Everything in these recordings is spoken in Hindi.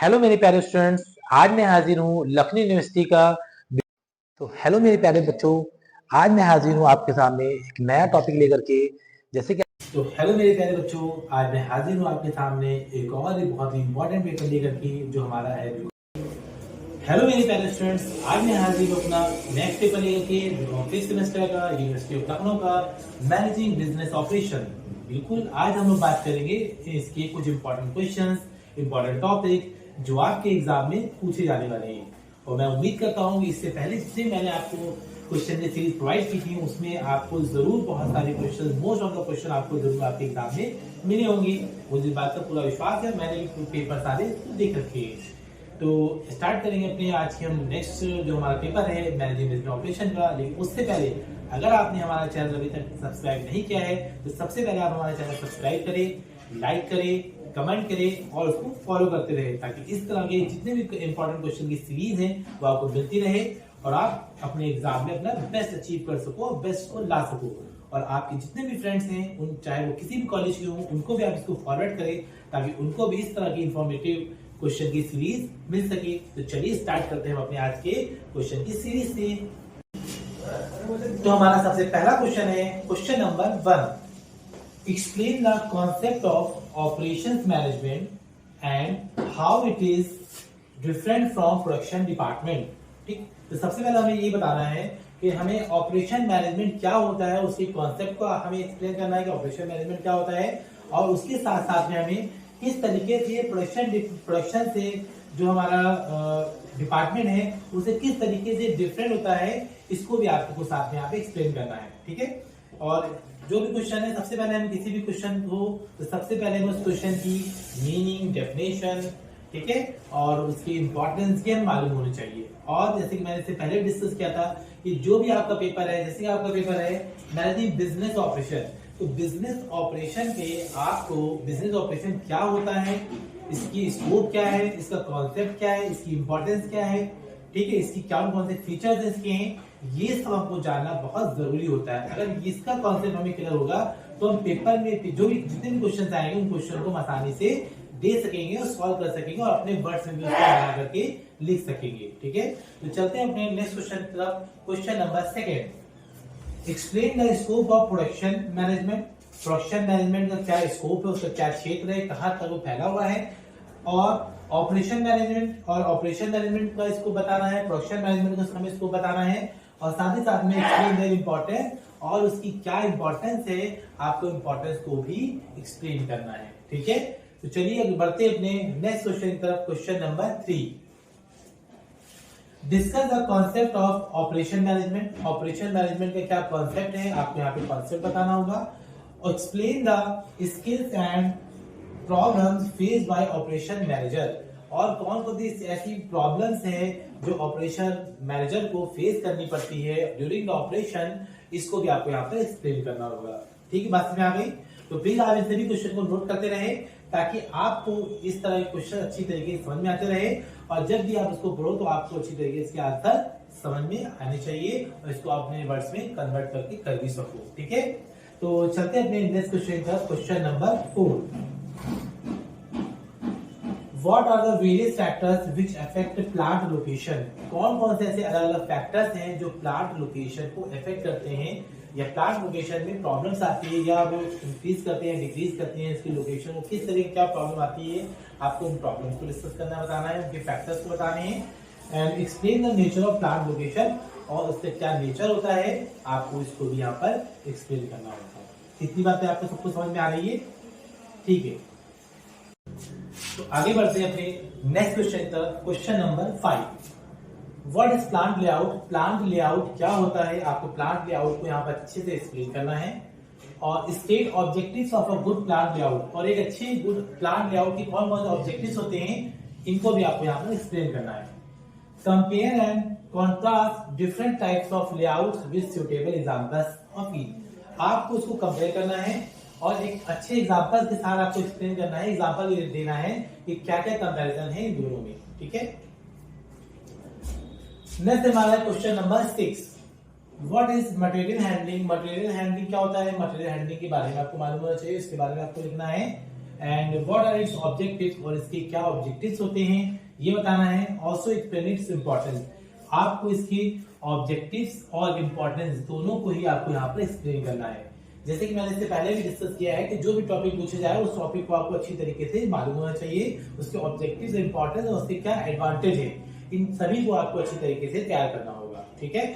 हेलो मेरे प्यारे स्टूडेंट्स, आज मैं हाजिर हूँ लखनऊ यूनिवर्सिटी का। तो हेलो मेरे प्यारे बच्चों, आज मैं हाजिर हूँ आपके सामने एक नया टॉपिक लेकर के। जैसे कि हेलो मेरे प्यारे बच्चों, आज मैं हाजिर हूँ आपके सामने एक और बहुत ही इम्पोर्टेंट पेपर लेकर के जो हमारा है। हेलो मेरे प्यारे स्टूडेंट्स, आज मैं हाजिर हूँ अपना नेक्स्ट पेपर लेकर के जो फिफ्थ सेमेस्टर का यूनिवर्सिटी ऑफ लखनऊ का मैनेजिंग बिजनेस ऑपरेशन। बिल्कुल, आज हम लोग बात करेंगे इसके कुछ इंपॉर्टेंट क्वेश्चंस, इंपॉर्टेंट टॉपिक जो आपके एग्जाम में पूछे जाने वाले हैं। और मैं उम्मीद करता हूँ कि इससे पहले जितने मैंने आपको क्वेश्चन की सीरीज प्रोवाइड की थी उसमें आपको जरूर बहुत सारे question, most of the question आपको जरूर आपके एग्जाम में मिले होंगे। मुझे इस बात का पूरा विश्वास है, मैंने भी पेपर सारे देख रखे हैं। तो स्टार्ट करेंगे अपने आज के हम नेक्स्ट जो हमारा पेपर है मैनेजिंग बिजनेस ऑपरेशन का। लेकिन उससे पहले अगर आपने हमारा चैनल अभी तक सब्सक्राइब नहीं किया है तो सबसे पहले आप हमारा चैनल सब्सक्राइब करें, लाइक करें, कमेंट करें और उसको फॉलो करते रहे ताकि इस तरह के जितने भी इंपॉर्टेंट क्वेश्चन की सीरीज है वो आपको मिलती रहे और आप अपने एग्जाम में अपना बेस्ट अचीव कर सको, बेस्ट को ला सको। और आपके जितने भी फ्रेंड्स हैं उन चाहे वो किसी भी कॉलेज के हों उनको भी आप इसको फॉरवर्ड करें ताकि उनको भी इस तरह की इंफॉर्मेटिव क्वेश्चन की सीरीज मिल सके। तो चलिए स्टार्ट करते हैं हम अपने आज के क्वेश्चन की सीरीज से। तो हमारा सबसे पहला क्वेश्चन है question number 1, explain the concept of operations management and how it is different from production department. ठीक, तो सबसे पहले हमें ये बताना है कि हमें ऑपरेशन मैनेजमेंट क्या होता है, उसके कॉन्सेप्ट को हमें एक्सप्लेन करना है कि ऑपरेशन मैनेजमेंट क्या होता है और उसके साथ साथ में हमें किस तरीके से प्रोडक्शन से जो हमारा डिपार्टमेंट है उसे किस तरीके से डिफरेंट होता है, इसको भी आपको साथ में यहाँ पे एक्सप्लेन करना है। ठीक है, और जो भी क्वेश्चन है सबसे पहले हम किसी भी क्वेश्चन को तो सबसे पहले हम उस क्वेश्चन की मीनिंग, डेफिनेशन, ठीक है, और उसकी इंपॉर्टेंस के मालूम होनी चाहिए। और जैसे कि मैंने इससे पहले डिस्कस किया था कि जो भी आपका पेपर है, जैसे आपका पेपर है मैनेजिंग बिजनेस ऑपरेशन, तो बिजनेस ऑपरेशन पे आपको बिजनेस ऑपरेशन क्या होता है, इसकी स्कोप क्या है, इसका कॉन्सेप्ट क्या है, इसकी इंपॉर्टेंस क्या है, ठीक है, इसकी कौन से फीचर्स इसके हैं, ये सब हमको जानना बहुत जरूरी होता है। अगर इसका कॉन्सेप्ट हमें क्लियर होगा तो हम पेपर में जो भी जितने भी क्वेश्चन आएंगे उन क्वेश्चन को आसानी से दे सकेंगे और सॉल्व कर सकेंगे और अपने वर्ड्स में भी उसको बना करके लिख सकेंगे। ठीक है, तो चलते हैं अपने नेक्स्ट क्वेश्चन की तरफ। Question number 2, explain the scope of production management. Production management का क्या स्कोप है, उसका क्या क्षेत्र है, कहाँ तक वो फैला हुआ है, और ऑपरेशन मैनेजमेंट और ऑपरेशन मैनेजमेंट का इसको बताना है, प्रोडक्शन मैनेजमेंट का हमें इसको बताना है और साथ ही साथ में एक्सप्लेन देयर इंपॉर्टेंस और उसकी क्या इंपॉर्टेंस है, आपको इंपॉर्टेंस को भी एक्सप्लेन करना है। ठीक है, तो चलिए आगे बढ़ते हैं अपने नेक्स्ट क्वेश्चन की तरफ। Question number 3, discuss the concept of operation management. Operation management का क्या कॉन्सेप्ट है, आपको यहाँ पे कॉन्सेप्ट बताना होगा। Explain the skills and problems face by operation manager, और कौन कौन सी ऐसी प्रॉब्लम्स हैं जो ऑपरेशन मैनेजर को फेस करनी पड़ती है ड्यूरिंग द ऑपरेशन, इसको भी आपको यहाँ पर एक्सप्लेन करना होगा। ठीक है, बात समझ आ गई? तो प्लीज आप इन सभी क्वेश्चन को नोट करते रहे ताकि आपको इस तरह के क्वेश्चन अच्छी तरीके से समझ में आते रहे और जब भी आप इसको पढ़ो तो आपको अच्छी तरीके से इसके आंसर समझ में आने चाहिए और इसको अपने वर्ड्स में कन्वर्ट करके कर भी सको। ठीक है, तो चलते हैं अपने नेक्स्ट क्वेश्चन का। Question number 4, What are the various factors which affect plant location? कौन कौन से ऐसे अलग अलग फैक्टर्स हैं जो प्लांट लोकेशन को अफेक्ट करते हैं या प्लांट लोकेशन में प्रॉब्लम्स आती है या वो इंक्रीज करते हैं, डिक्रीज करते हैं, इसकी लोकेशन को किस तरह की क्या प्रॉब्लम आती है, आपको उन प्रॉब्लम्स को डिस्कस करना बताना है, उनके फैक्टर्स को बताने हैं। And explain the nature of plant location, और उसका क्या नेचर होता है आपको इसको भी यहाँ पर एक्सप्लेन करना होता है। इतनी बातें आपको सबको समझ में आ रही है? ठीक है, तो आगे बढ़ते हैं अपने नेक्स्ट क्वेश्चन की तरफ। Question number 5, what is plant layout. Plant layout क्या होता है, आपको प्लांट लेआउट को यहाँ पर अच्छे से एक्सप्लेन करना है। और state objectives of a good plant layout, और एक अच्छे गुड प्लांट लेआउट की कौन कौन से ऑब्जेक्टिव्स होते हैं इनको भी आपको यहाँ पर एक्सप्लेन करना है। Compare and contrast different types of layouts with suitable examples of each, आपको उसको कंपेयर करना है और एक अच्छे एग्जांपल के साथ आपको एक्सप्लेन करना है, एग्जांपल देना है कि क्या क्या कंपैरिजन है इन दोनों में। ठीक है, नेक्स्ट हमारा question number 6, what is material handling. Material handling क्या होता है, मटेरियल हैंडलिंग के बारे में आपको मालूम होना चाहिए, इसके बारे में आपको लिखना है। And what are its objectives, और इसके क्या ऑब्जेक्टिव्स होते हैं ये बताना है। ऑल्सो एक्सप्लेन इट्स इंपॉर्टेंस, आपको इसके ऑब्जेक्टिव्स और इंपॉर्टेंस दोनों को ही आपको यहाँ पर एक्सप्लेन करना है। जैसे कि मैंने इससे पहले भी डिस्कस किया है कि जो भी टॉपिक पूछे जाए उस टॉपिक को आपको अच्छी तरीके से मालूम होना चाहिए, उसके ऑब्जेक्टिव्स, इंपॉर्टेंस और उसके क्या एडवांटेज है, इन सभी को आपको अच्छी तरीके से तैयार करना होगा। ठीक है,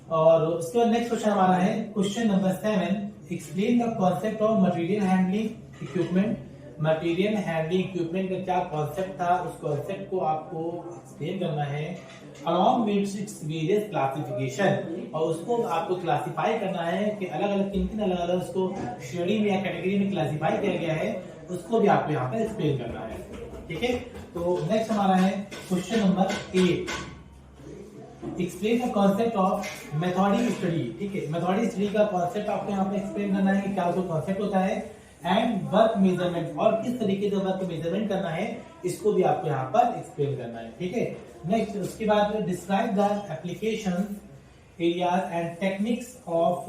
और उसके बाद नेक्स्ट क्वेश्चन हमारा है question number 7, explain the concept of material handling equipment. Material handling equipment का क्या कॉन्सेप्ट था, उस कॉन्सेप्ट को आपको एक्सप्लेन करना है along with its various classification, और उसको आपको क्लासिफाई करना है कि अलग अलग किन किन अलग अलग उसको श्रेणी में या कैटेगरी में क्लासिफाई किया गया है, उसको भी आपको यहाँ पर एक्सप्लेन करना है। ठीक है, तो नेक्स्ट हमारा है question number 8, explain the concept of methodic study. ठीक है, मेथोडिक स्टडी का कॉन्सेप्ट आपको यहाँ पे एक्सप्लेन करना है कि क्या उसका कॉन्सेप्ट होता है, एंड वर्क मेजरमेंट, और किस तरीके से वर्क मेजरमेंट करना है इसको भी आपको यहाँ पर एक्सप्लेन करना है। ठीक है, नेक्स्ट उसके बाद describe the application areas and techniques of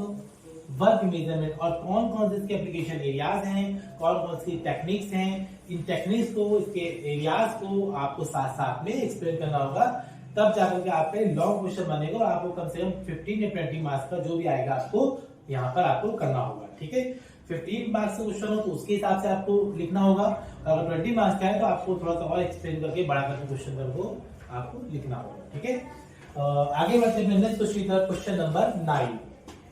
work measurement, और कौन कौन से इसके एप्लीकेशन एरियाज हैं, कौन कौन सी टेक्निक्स हैं, इन टेक्निक्स को, इसके एरियाज को आपको साथ साथ में एक्सप्लेन करना होगा, तब जाकर के आपका लॉन्ग क्वेश्चन बनेगा और आपको कम से कम 15 या 20 मार्क्स का जो भी आएगा आपको यहाँ पर आपको करना होगा। ठीक है, 15 मार्क्स का क्वेश्चन हो तो उसके हिसाब से आपको लिखना होगा, अगर 20 मार्क्स का है तो आपको थोड़ा सा और एक्सप्लेन करके बड़ा करके क्वेश्चन को आपको लिखना होगा। ठीक है, आगे बढ़ते हैं next question number 9,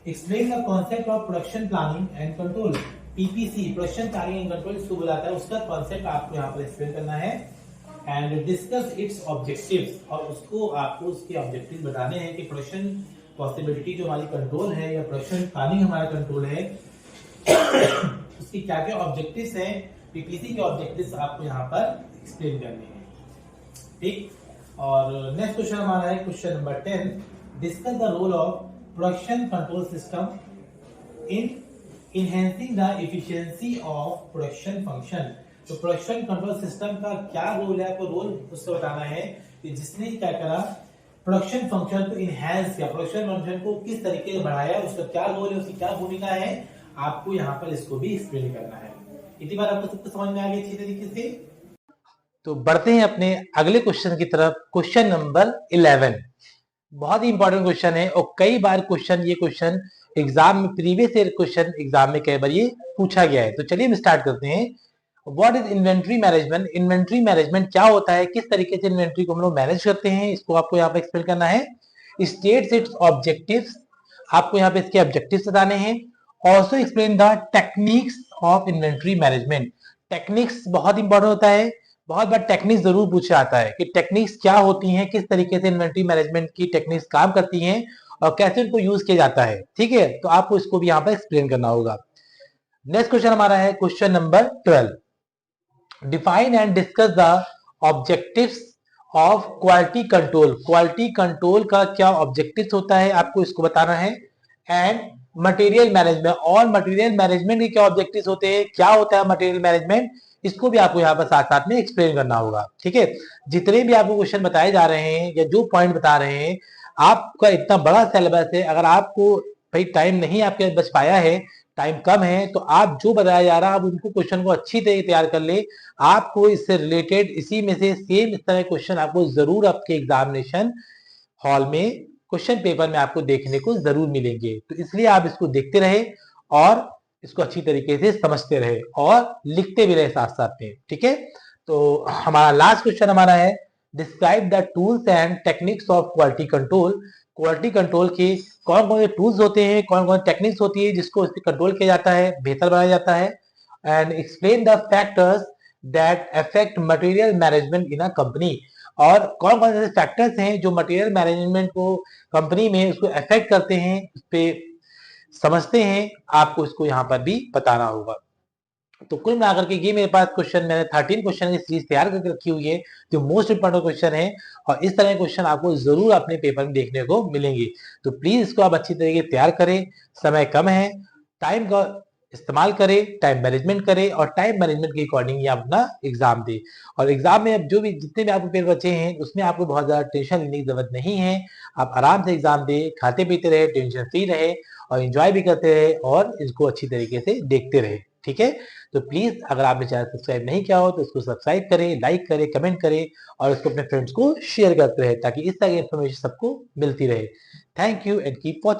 explain the concept of production planning and control. PPC, production planning and control इसको बुलाता है, उसका कॉन्सेप्ट आपको यहाँ पर एक्सप्लेन करना है, एंड डिस्कस इट्स ऑब्जेक्टिव्स, और उसको आपको उसके ऑब्जेक्टिव्स बताने हैं कि प्रोडक्शन पॉसिबिलिटी जो हमारी कंट्रोल है या प्रोडक्शन प्लानिंग हमारा कंट्रोल है उसकी क्या क्या ऑब्जेक्टिव्स हैं, पीपीसी के ऑब्जेक्टिव्स आपको यहाँ पर एक्सप्लेन करने हैं। ठीक, और नेक्स्ट क्वेश्चन हमारा है question number 10, discuss the role of production control system in enhancing the efficiency of production function. तो प्रोडक्शन कंट्रोल सिस्टम का क्या रोल है, आपको रोल उसको बताना है कि जिसने क्या करा, प्रोडक्शन फंक्शन को इनहेंस किया, प्रोडक्शन फंक्शन को किस तरीके से बढ़ाया, उसका क्या रोल है, उसकी क्या भूमिका है, आपको यहाँ पर इसको भी एक्सप्लेन करना है। इतनी बार आपको सबको समझ में आ गई अच्छी तरीके से। तो बढ़ते हैं अपने अगले क्वेश्चन की तरफ, क्वेश्चन नंबर 11, बहुत ही इंपॉर्टेंट क्वेश्चन है और कई बार ये क्वेश्चन एग्जाम में, प्रीवियस ईयर क्वेश्चन एग्जाम में कई बार ये पूछा गया है। तो चलिए हम स्टार्ट करते हैं। What is inventory management. Inventory management क्या होता है, किस तरीके से इन्वेंट्री को हम लोग मैनेज करते हैं, इसको आपको यहाँ पे एक्सप्लेन करना है। स्टेट्स इट्स ऑब्जेक्टिव्स, आपको यहाँ पे इसके ऑब्जेक्टिव्स बताने हैं। Also explain the techniques of inventory management. Techniques बहुत इंपॉर्टेंट होता है, बहुत बार टेक्निक्स जरूर पूछा जाता है कि टेक्निक्स क्या होती हैं, किस तरीके से इन्वेंट्री मैनेजमेंट की टेक्निक्स काम करती हैं और कैसे उनको यूज किया जाता है। ठीक है, तो आपको इसको भी यहाँ पर एक्सप्लेन करना होगा। नेक्स्ट क्वेश्चन हमारा है question number 12, define and discuss the objectives of quality control. Quality control का क्या ऑब्जेक्टिव्स होता है, आपको इसको बताना है। एंड मटेरियल मैनेजमेंट, और मटेरियल मैनेजमेंट के क्या ऑब्जेक्टिव्स होते हैं, क्या होता है मटेरियल मैनेजमेंट, इसको भी आपको यहाँ पर साथ साथ में एक्सप्लेन करना होगा। ठीक है, जितने भी आपको क्वेश्चन बताए जा रहे हैं या जो पॉइंट बता रहे हैं, आपका इतना बड़ा सिलेबस है, अगर आपको भाई टाइम नहीं आपके बच पाया है, टाइम कम है, तो आप जो बताया जा रहा है आप उनको क्वेश्चन को अच्छी तरह तैयार कर ले। आपको इससे रिलेटेड इसी में से सेम इस तरह क्वेश्चन आपको जरूर आपके एग्जामिनेशन हॉल में क्वेश्चन पेपर में आपको देखने को जरूर मिलेंगे। तो इसलिए आप इसको देखते रहे और इसको अच्छी तरीके से समझते रहे और लिखते भी रहे साथ साथ में। ठीक है, तो हमारा लास्ट क्वेश्चन हमारा है, describe the tools and techniques of quality control. Quality control के कौन कौन से टूल्स होते हैं, कौन कौन टेक्निक्स होती है जिसको कंट्रोल किया जाता है, बेहतर बनाया जाता है। And explain the factors that affect material management in a company. और कौन कौन से फैक्टर्स हैं जो मटेरियल मैनेजमेंट को कंपनी में उसको अफेक्ट करते हैं, उस पर समझते हैं, आपको इसको यहाँ पर भी बताना होगा। तो कुल मिलाकर के ये मेरे पास क्वेश्चन, मैंने 13 क्वेश्चन की सीरीज तैयार करके रखी हुई है जो मोस्ट इंपॉर्टेंट क्वेश्चन है, और इस तरह के क्वेश्चन आपको जरूर अपने पेपर में देखने को मिलेंगे। तो प्लीज इसको आप अच्छी तरीके से तैयार करें, समय कम है, टाइम का इस्तेमाल करें, टाइम मैनेजमेंट करें और टाइम मैनेजमेंट के अकॉर्डिंग आप अपना एग्जाम दें। और एग्जाम में अब जो भी जितने भी आपको पेपर बचे हैं उसमें आपको बहुत ज्यादा टेंशन लेने की जरूरत नहीं है। आप आराम से एग्जाम दें, खाते पीते रहे, टेंशन फ्री रहे और एंजॉय भी करते रहे और इसको अच्छी तरीके से देखते रहे। ठीक है। तो प्लीज अगर आपने चैनल सब्सक्राइब नहीं किया हो तो इसको सब्सक्राइब करें, लाइक करें, कमेंट करें और इसको अपने फ्रेंड्स को शेयर करते रहे ताकि इस तरह की इन्फॉर्मेशन सबको मिलती रहे। Thank you and keep watching.